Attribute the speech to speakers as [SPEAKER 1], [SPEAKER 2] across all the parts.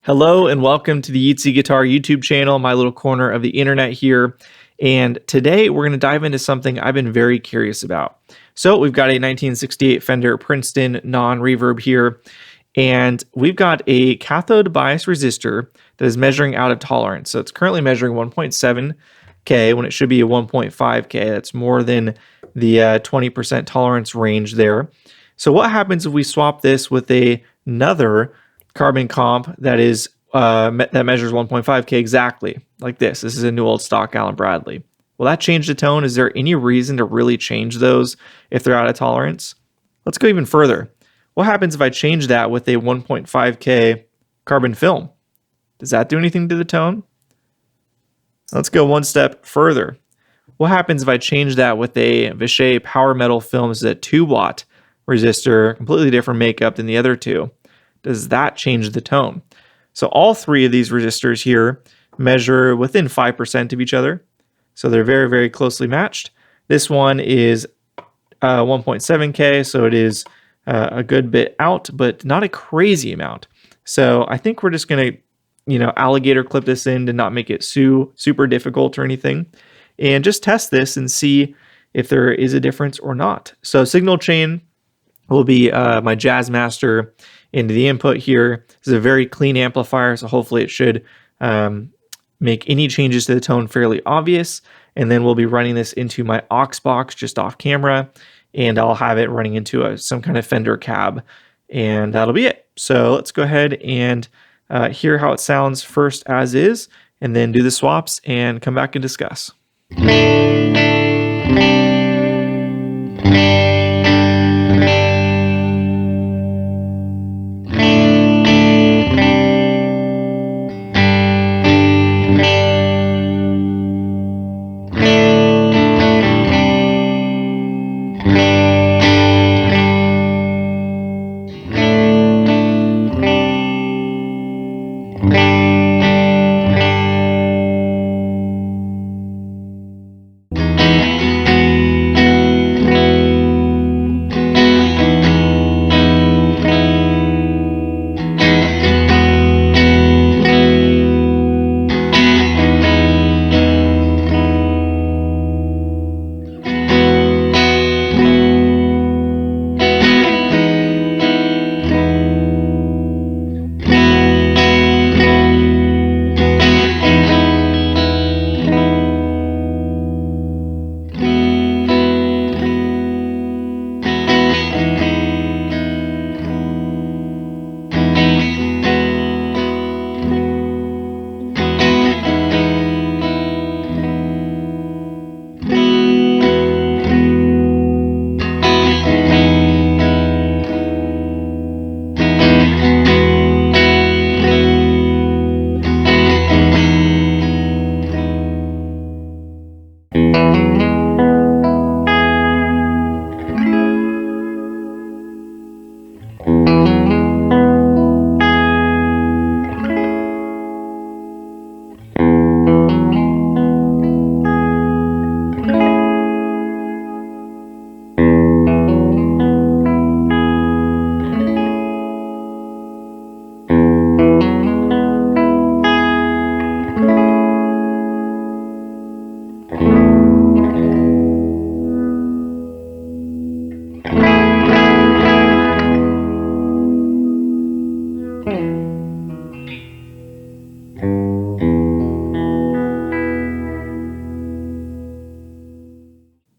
[SPEAKER 1] Hello and welcome to the Yeatsy Guitar YouTube channel, my little corner of the internet here. And today we're going to dive into something I've been very curious about. So we've got a 1968 Fender Princeton non-reverb here, and we've got a cathode bias resistor that is measuring out of tolerance. So it's currently measuring 1.7K when it should be a 1.5K. That's more than the 20% tolerance range there. So what happens if we swap this with another carbon comp that is that measures 1.5K exactly like this? This is a new old stock Allen Bradley. Will that change the tone? Is there any reason to really change those if they're out of tolerance? Let's go even further. What happens if I change that with a 1.5K carbon film? Does that do anything to the tone? Let's go one step further. What happens if I change that with a Vishay power metal film? This is a 2-watt resistor, completely different makeup than the other two. Does that change the tone? So all three of these resistors here measure within 5% of each other. So they're very, very closely matched. This one is 1.7K, so it is a good bit out, but not a crazy amount. So I think we're just going to, alligator clip this in to not make it super difficult or anything, and just test this and see if there is a difference or not. So signal chain will be my Jazzmaster into the input here. This is a very clean amplifier, so hopefully it should make any changes to the tone fairly obvious. And then we'll be running this into my aux box just off camera, and I'll have it running into some kind of Fender cab, and that'll be it. So let's go ahead and hear how it sounds first as is, and then do the swaps and come back and discuss.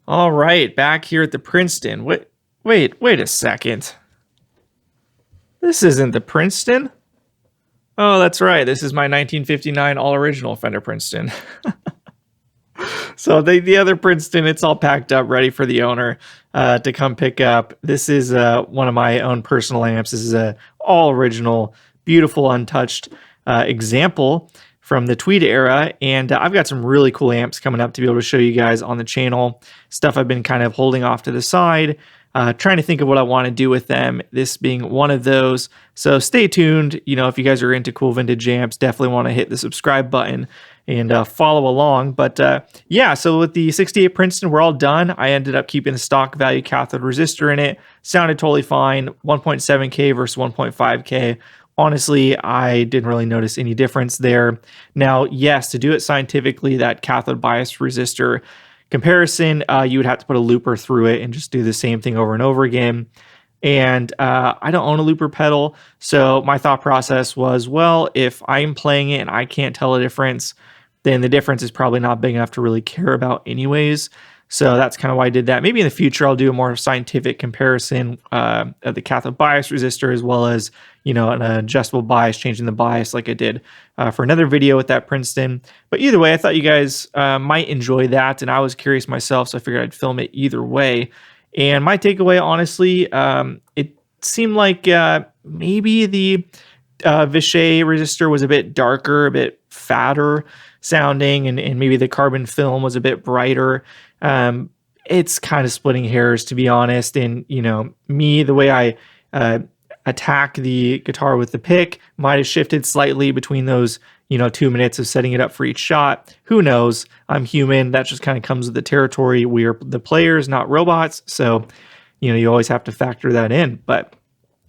[SPEAKER 1] All right, back here at the Princeton. Wait a second. This isn't the Princeton. Oh, that's right. This is my 1959 all-original Fender Princeton. So the other Princeton, it's all packed up, ready for the owner to come pick up. This is one of my own personal amps. This is a all-original, beautiful, untouched example from the Tweed era, and I've got some really cool amps coming up to be able to show you guys on the channel. Stuff I've been kind of holding off to the side, trying to think of what I want to do with them, this being one of those. So stay tuned. If you guys are into cool vintage amps, definitely want to hit the subscribe button and follow along. But yeah, so with the 68 Princeton, we're all done. I ended up keeping the stock value cathode resistor in it. Sounded totally fine. 1.7K versus 1.5K honestly, I didn't really notice any difference there. Now, yes, to do it scientifically, that cathode bias resistor comparison, you would have to put a looper through it and just do the same thing over and over again. And I don't own a looper pedal, so my thought process was, well, if I'm playing it and I can't tell a difference, then the difference is probably not big enough to really care about anyways. So that's kind of why I did that. Maybe in the future I'll do a more scientific comparison of the cathode bias resistor, as well as an adjustable bias, changing the bias like I did for another video with that Princeton. But either way, I thought you guys might enjoy that, and I was curious myself, so I figured I'd film it either way. And my takeaway, honestly, it seemed like maybe the Vishay resistor was a bit darker, a bit fatter sounding, and maybe the carbon film was a bit brighter. It's kind of splitting hairs, to be honest. And, me, the way I attack the guitar with the pick might have shifted slightly between those, 2 minutes of setting it up for each shot. Who knows? I'm human. That just kind of comes with the territory. We're the players, not robots. So, you always have to factor that in. But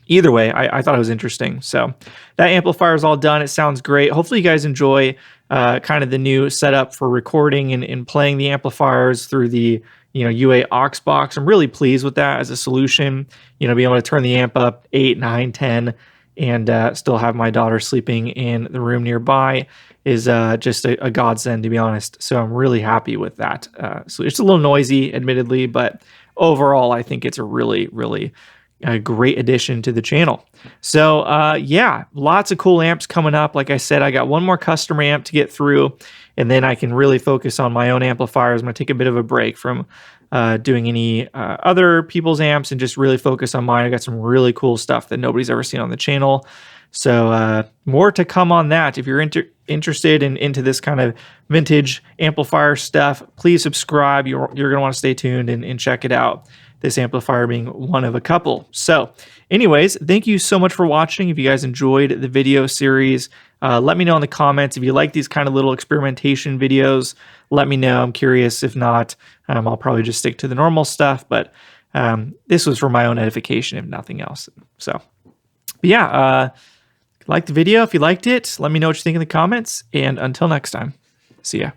[SPEAKER 1] either way, I thought it was interesting. So that amplifier is all done. It sounds great. Hopefully you guys enjoy kind of the new setup for recording and playing the amplifiers through the UA aux box. I'm really pleased with that as a solution. Being able to turn the amp up 8, 9, 10, and still have my daughter sleeping in the room nearby is just a godsend, to be honest. So I'm really happy with that. So it's a little noisy, admittedly, but overall, I think it's a really, really a great addition to the channel. So yeah, lots of cool amps coming up. Like I said, I got one more custom amp to get through, and then I can really focus on my own amplifiers. I'm going to take a bit of a break from doing any other people's amps and just really focus on mine. I got some really cool stuff that nobody's ever seen on the channel. So more to come on that. If you're interested in into this kind of vintage amplifier stuff, please subscribe. You're going to want to stay tuned and check it out. This amplifier being one of a couple. So anyways, thank you so much for watching. If you guys enjoyed the video series, let me know in the comments. If you like these kind of little experimentation videos, let me know. I'm curious. If not, I'll probably just stick to the normal stuff. But this was for my own edification, if nothing else. So but yeah, like the video. If you liked it, let me know what you think in the comments. And until next time, see ya.